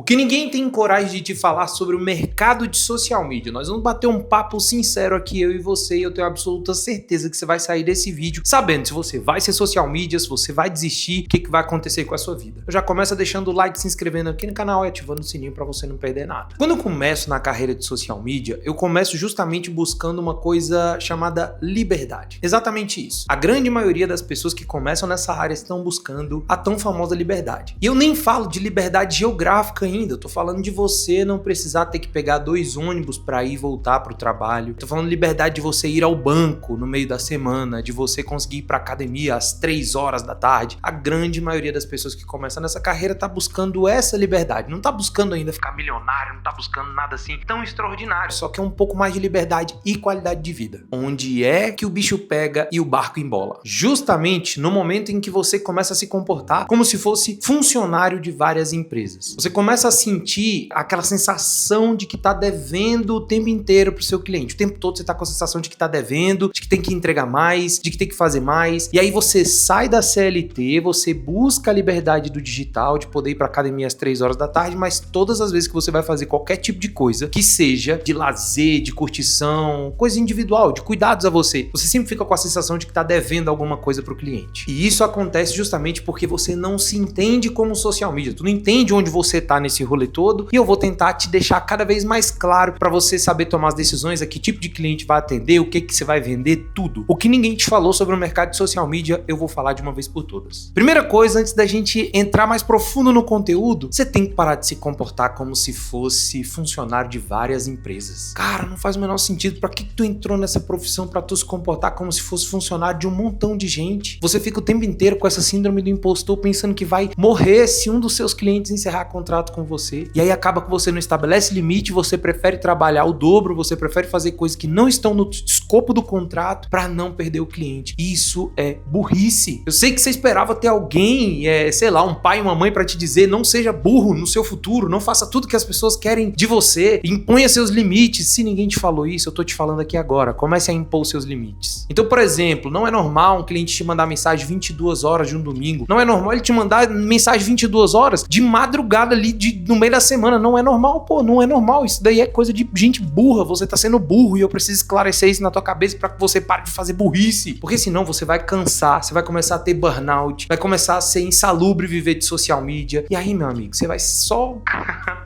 que ninguém tem coragem de te falar sobre o mercado de social media. Nós vamos bater um papo sincero aqui, eu e você, e eu tenho absoluta certeza que você vai sair desse vídeo sabendo se você vai ser social media, se você vai desistir, o que vai acontecer com a sua vida. Eu já começo deixando o like, se inscrevendo aqui no canal e ativando o sininho para você não perder nada. Quando eu começo na carreira de social media, eu começo justamente buscando uma coisa chamada liberdade. Exatamente isso. A grande maioria das pessoas que começam nessa área estão buscando a tão famosa liberdade. E eu nem falo de liberdade geográfica ainda, eu tô falando de você não precisar ter que pegar 2 ônibus para ir e voltar pro trabalho. Tô falando de liberdade de você ir ao banco no meio da semana, de você conseguir ir pra academia às 3 horas da tarde. A grande maioria das pessoas que começam nessa carreira tá buscando essa liberdade. Não tá buscando ainda ficar milionário, não tá buscando nada assim tão extraordinário, só que é um pouco mais de liberdade e qualidade de vida. Onde é que o bicho pega e o barco embola? Justamente no momento em que você começa a se comportar como se fosse funcionário de várias empresas. Você começa a sentir aquela sensação de que tá devendo o tempo inteiro pro seu cliente. O tempo todo você tá com a sensação de que tá devendo, de que tem que entregar mais, de que tem que fazer mais. E aí você sai da CLT, você busca a liberdade do digital, de poder ir pra academia às 3 horas da tarde, mas todas as vezes que você vai fazer qualquer tipo de coisa, que seja de lazer, de curtição, coisa individual, de cuidados a você sempre fica com a sensação de que tá devendo alguma coisa pro cliente. E isso acontece justamente porque você não se entende como social media. Tu não entende onde você tá nesse rolê todo, e eu vou tentar te deixar cada vez mais claro para você saber tomar as decisões, a que tipo de cliente vai atender, o que você vai vender, tudo. O que ninguém te falou sobre o mercado de social media, eu vou falar de uma vez por todas. Primeira coisa, antes da gente entrar mais profundo no conteúdo, você tem que parar de se comportar como se fosse funcionário de várias empresas. Cara, não faz o menor sentido. Pra que tu entrou nessa profissão pra tu se comportar como se fosse funcionário de um montão de gente? Você fica o tempo inteiro com essa síndrome do impostor pensando que vai morrer se um dos seus clientes encerrar contrato com você. E aí acaba que você não estabelece limite, você prefere trabalhar o dobro, você prefere fazer coisas que não estão no escopo do contrato pra não perder o cliente. Isso é burrice. Eu sei que você esperava ter alguém, sei lá, um pai e uma mãe pra te dizer: não seja burro no seu futuro, não faça tudo que as pessoas querem de você, imponha seus limites. Se ninguém te falou isso, eu tô te falando aqui agora. Comece a impor seus limites. Então, por exemplo, não é normal um cliente te mandar mensagem 22 horas de um domingo. Não é normal ele te mandar mensagem 22 horas de madrugada ali no meio da semana. Não é normal, pô, não é normal. Isso daí é coisa de gente burra. Você tá sendo burro e eu preciso esclarecer isso na tua cabeça pra que você pare de fazer burrice. Porque senão você vai cansar, você vai começar a ter burnout, vai começar a ser insalubre viver de social media. E aí, meu amigo, você vai só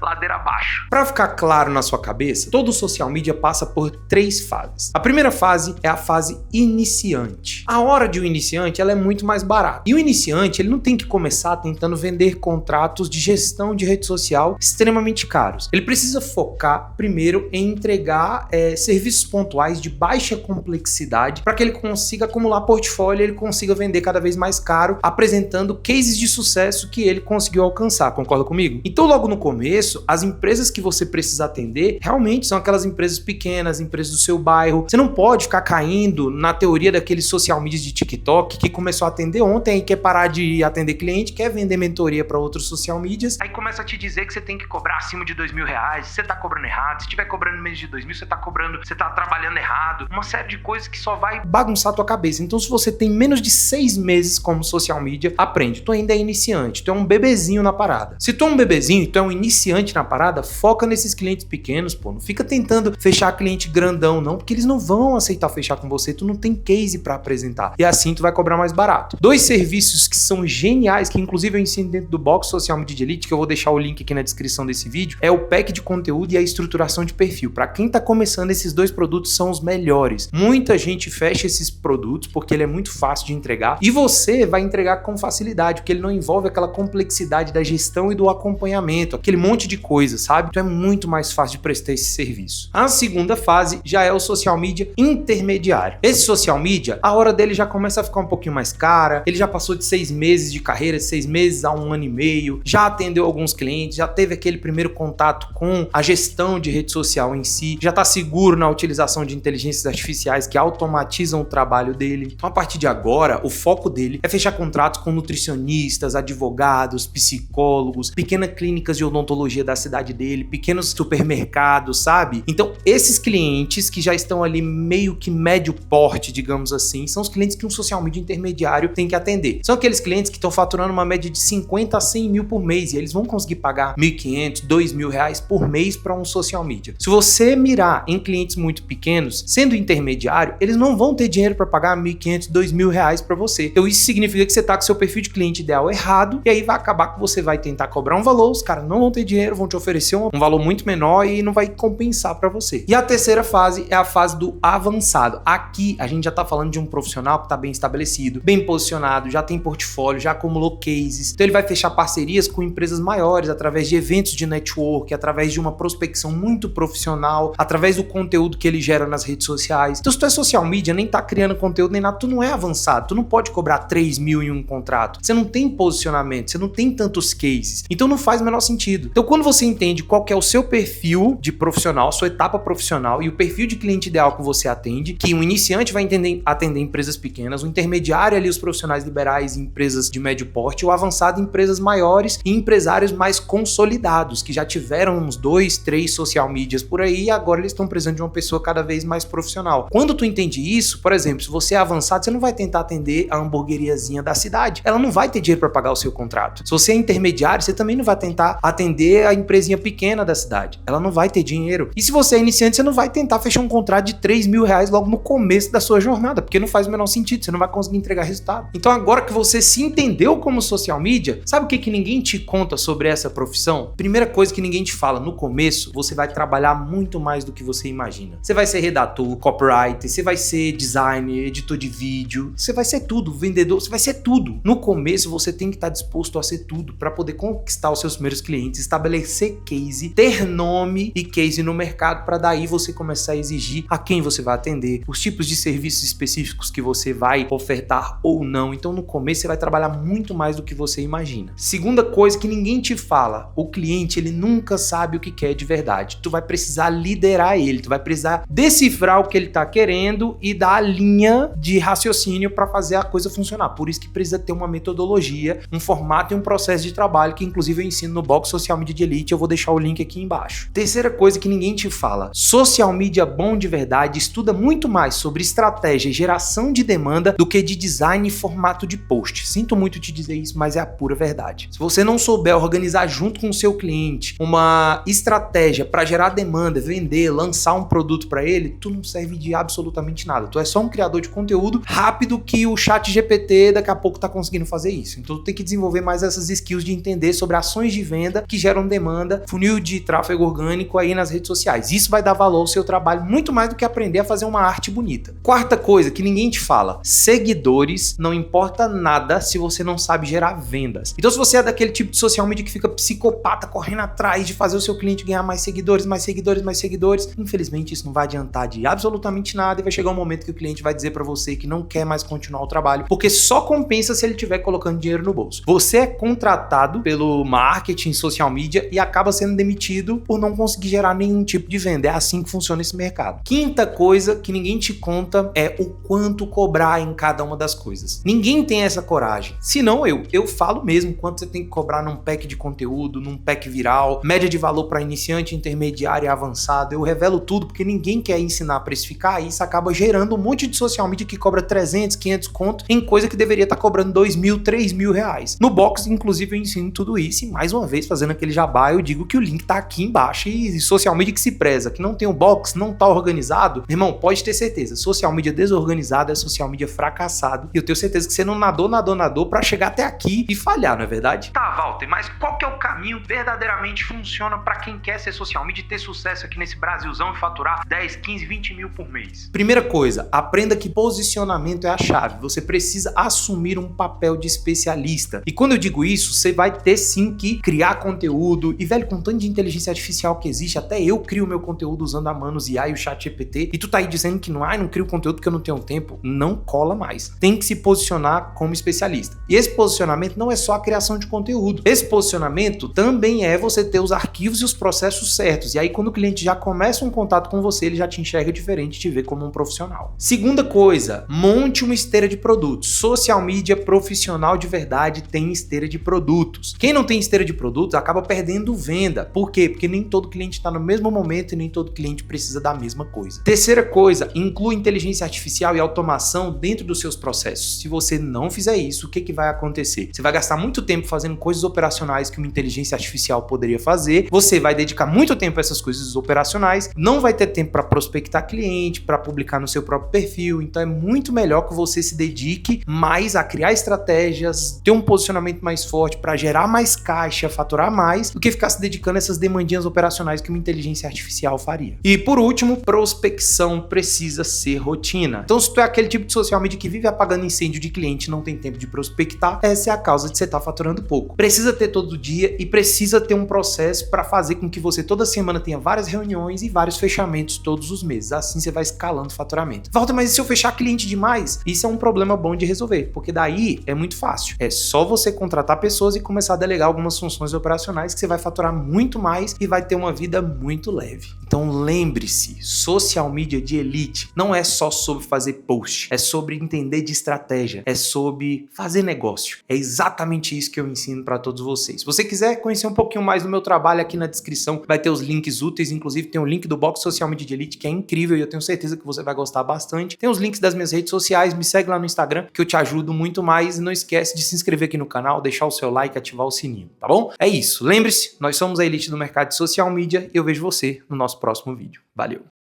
ladeira abaixo. Pra ficar claro na sua cabeça, todo social media passa por 3 fases. A primeira fase é a fase iniciante. A hora de um iniciante, ela é muito mais barata. E o iniciante, ele não tem que começar tentando vender contratos de gestão de rede social extremamente caros. Ele precisa focar primeiro em entregar serviços pontuais de baixa complexidade para que ele consiga acumular portfólio e ele consiga vender cada vez mais caro, apresentando cases de sucesso que ele conseguiu alcançar. Concorda comigo? Então, logo no começo, as empresas que você precisa atender realmente são aquelas empresas pequenas, empresas do seu bairro. Você não pode ficar caindo na teoria daqueles social media de TikTok que começou a atender ontem e quer parar de atender cliente, quer vender mentoria para outros social medias. Aí começa a te dizer que você tem que cobrar acima de R$2.000, você tá cobrando errado. Se estiver cobrando menos de 2.000, você tá trabalhando errado. Uma série de coisas que só vai bagunçar a tua cabeça. Então, se você tem menos de 6 meses como social media, aprende. Tu ainda é iniciante, tu é um bebezinho na parada. Se tu é um bebezinho, tu é um iniciante na parada, foca nesses clientes pequenos, pô. Não fica tentando fechar cliente grandão, não, porque eles não vão aceitar fechar com você. Tu não tem case pra apresentar. E assim tu vai cobrar mais barato. 2 serviços que são geniais, que inclusive eu ensino dentro do Box Social Media Elite, que eu vou deixar o link aqui na descrição desse vídeo, é o pack de conteúdo e a estruturação de perfil. Pra quem tá começando, esses 2 produtos são os melhores. Muita gente fecha esses produtos porque ele é muito fácil de entregar e você vai entregar com facilidade, porque ele não envolve aquela complexidade da gestão e do acompanhamento, aquele monte de coisa, sabe? Então é muito mais fácil de prestar esse serviço. A segunda fase já é o social media intermediário. Esse social media, a hora dele já começa a ficar um pouquinho mais cara, ele já passou de 6 meses de carreira, de 6 meses a 1 ano e meio, já atendeu alguns clientes, já teve aquele primeiro contato com a gestão de rede social em si, já tá seguro na utilização de inteligências artificiais que automatizam o trabalho dele. Então, a partir de agora, o foco dele é fechar contratos com nutricionistas, advogados, psicólogos, pequenas clínicas de odontologia mídia da cidade dele, pequenos supermercados, sabe? Então, esses clientes que já estão ali meio que médio porte, digamos assim, são os clientes que um social media intermediário tem que atender. São aqueles clientes que estão faturando uma média de 50 a 100 mil por mês e eles vão conseguir pagar R$1.500, R$2.000 por mês para um social media. Se você mirar em clientes muito pequenos, sendo intermediário, eles não vão ter dinheiro para pagar R$1.500, R$2.000 para você. Então isso significa que você tá com seu perfil de cliente ideal errado e aí vai acabar que você vai tentar cobrar um valor, os caras não vão ter dinheiro, vão te oferecer um valor muito menor e não vai compensar para você. E a terceira fase é a fase do avançado. Aqui a gente já tá falando de um profissional que tá bem estabelecido, bem posicionado, já tem portfólio, já acumulou cases. Então ele vai fechar parcerias com empresas maiores através de eventos de network, através de uma prospecção muito profissional, através do conteúdo que ele gera nas redes sociais. Então se tu é social media, nem tá criando conteúdo nem nada, tu não é avançado, tu não pode cobrar 3 mil em um contrato. Você não tem posicionamento, você não tem tantos cases. Então não faz o menor sentido. Então quando você entende qual que é o seu perfil de profissional, sua etapa profissional e o perfil de cliente ideal que você atende, que um iniciante vai atender empresas pequenas, o intermediário ali os profissionais liberais e empresas de médio porte, o avançado empresas maiores e empresários mais consolidados, que já tiveram uns 2, 3 social medias por aí e agora eles estão precisando de uma pessoa cada vez mais profissional. Quando tu entende isso, por exemplo, se você é avançado, você não vai tentar atender a hamburgueriazinha da cidade. Ela não vai ter dinheiro para pagar o seu contrato. Se você é intermediário, você também não vai tentar atender a empresinha pequena da cidade. Ela não vai ter dinheiro. E se você é iniciante, você não vai tentar fechar um contrato de R$3.000 logo no começo da sua jornada, porque não faz o menor sentido, você não vai conseguir entregar resultado. Então agora que você se entendeu como social media, sabe o que ninguém te conta sobre essa profissão? Primeira coisa que ninguém te fala, no começo, você vai trabalhar muito mais do que você imagina. Você vai ser redator, copywriter, você vai ser designer, editor de vídeo, você vai ser tudo, vendedor, você vai ser tudo. No começo, você tem que estar disposto a ser tudo para poder conquistar os seus primeiros clientes, estabelecer case, ter nome e case no mercado para daí você começar a exigir a quem você vai atender, os tipos de serviços específicos que você vai ofertar ou não. Então no começo você vai trabalhar muito mais do que você imagina. Segunda coisa que ninguém te fala, o cliente ele nunca sabe o que quer de verdade. Tu vai precisar liderar ele, tu vai precisar decifrar o que ele tá querendo e dar a linha de raciocínio para fazer a coisa funcionar. Por isso que precisa ter uma metodologia, um formato e um processo de trabalho que inclusive eu ensino no Box Social Media de Elite, eu vou deixar o link aqui embaixo. Terceira coisa que ninguém te fala, social media bom de verdade estuda muito mais sobre estratégia e geração de demanda do que de design e formato de post. Sinto muito te dizer isso, mas é a pura verdade. Se você não souber organizar junto com o seu cliente uma estratégia para gerar demanda, vender, lançar um produto para ele, tu não serve de absolutamente nada. Tu é só um criador de conteúdo rápido que o ChatGPT daqui a pouco tá conseguindo fazer isso. Então tu tem que desenvolver mais essas skills de entender sobre ações de venda que geram demanda, funil de tráfego orgânico aí nas redes sociais. Isso vai dar valor ao seu trabalho muito mais do que aprender a fazer uma arte bonita. Quarta coisa que ninguém te fala, seguidores não importa nada se você não sabe gerar vendas. Então se você é daquele tipo de social media que fica psicopata correndo atrás de fazer o seu cliente ganhar mais seguidores, infelizmente isso não vai adiantar de absolutamente nada e vai chegar um momento que o cliente vai dizer para você que não quer mais continuar o trabalho, porque só compensa se ele estiver colocando dinheiro no bolso. Você é contratado pelo marketing social media e acaba sendo demitido por não conseguir gerar nenhum tipo de venda. É assim que funciona esse mercado. Quinta coisa que ninguém te conta é o quanto cobrar em cada uma das coisas. Ninguém tem essa coragem. Se não eu falo mesmo quanto você tem que cobrar num pack de conteúdo, num pack viral, média de valor para iniciante, intermediário e avançado. Eu revelo tudo porque ninguém quer ensinar a precificar e isso acaba gerando um monte de social media que cobra 300, 500 conto em coisa que deveria estar cobrando 2.000, 3.000 reais. No Box, inclusive, eu ensino tudo isso e mais uma vez, fazendo aquele jabá, eu digo que o link tá aqui embaixo e social media que se preza, que não tem o Box, não tá organizado, irmão, pode ter certeza, social media desorganizado é social media fracassado e eu tenho certeza que você não nadou pra chegar até aqui e falhar, não é verdade? Tá, Walter, mas qual que é o caminho verdadeiramente funciona pra quem quer ser social media e ter sucesso aqui nesse Brasilzão e faturar 10, 15, 20 mil por mês? Primeira coisa, aprenda que posicionamento é a chave. Você precisa assumir um papel de especialista. E quando eu digo isso, você vai ter sim que criar conteúdo. E velho, com tanto de inteligência artificial que existe, até eu crio meu conteúdo usando a Manus IA e o ChatGPT. E tu tá aí dizendo que não crio conteúdo porque eu não tenho tempo. Não cola mais. Tem que se posicionar como especialista. E esse posicionamento não é só a criação de conteúdo. Esse posicionamento também é você ter os arquivos e os processos certos. E aí quando o cliente já começa um contato com você, ele já te enxerga diferente, te vê como um profissional. Segunda coisa, monte uma esteira de produtos. Social media profissional de verdade tem esteira de produtos. Quem não tem esteira de produtos acaba perdendo perdendo venda. Por quê? Porque nem todo cliente está no mesmo momento e nem todo cliente precisa da mesma coisa. Terceira coisa, inclua inteligência artificial e automação dentro dos seus processos. Se você não fizer isso, o que vai acontecer? Você vai gastar muito tempo fazendo coisas operacionais que uma inteligência artificial poderia fazer, você vai dedicar muito tempo a essas coisas operacionais, não vai ter tempo para prospectar cliente, para publicar no seu próprio perfil, então é muito melhor que você se dedique mais a criar estratégias, ter um posicionamento mais forte para gerar mais caixa, faturar mais, do que ficar se dedicando a essas demandinhas operacionais que uma inteligência artificial faria. E por último, prospecção precisa ser rotina. Então se tu é aquele tipo de social media que vive apagando incêndio de cliente e não tem tempo de prospectar, essa é a causa de você estar faturando pouco. Precisa ter todo dia e precisa ter um processo para fazer com que você toda semana tenha várias reuniões e vários fechamentos todos os meses. Assim você vai escalando o faturamento. Walter, mas e se eu fechar cliente demais? Isso é um problema bom de resolver, porque daí é muito fácil. É só você contratar pessoas e começar a delegar algumas funções operacionais que você vai faturar muito mais e vai ter uma vida muito leve. Então lembre-se, social media de elite não é só sobre fazer post, é sobre entender de estratégia, é sobre fazer negócio. É exatamente isso que eu ensino para todos vocês. Se você quiser conhecer um pouquinho mais do meu trabalho, aqui na descrição vai ter os links úteis, inclusive tem um link do Box Social Media de Elite que é incrível e eu tenho certeza que você vai gostar bastante. Tem os links das minhas redes sociais, me segue lá no Instagram que eu te ajudo muito mais e não esquece de se inscrever aqui no canal, deixar o seu like e ativar o sininho, tá bom? É isso, lembre-se, nós somos a elite do mercado de social media e eu vejo você no nosso próximo vídeo. Valeu!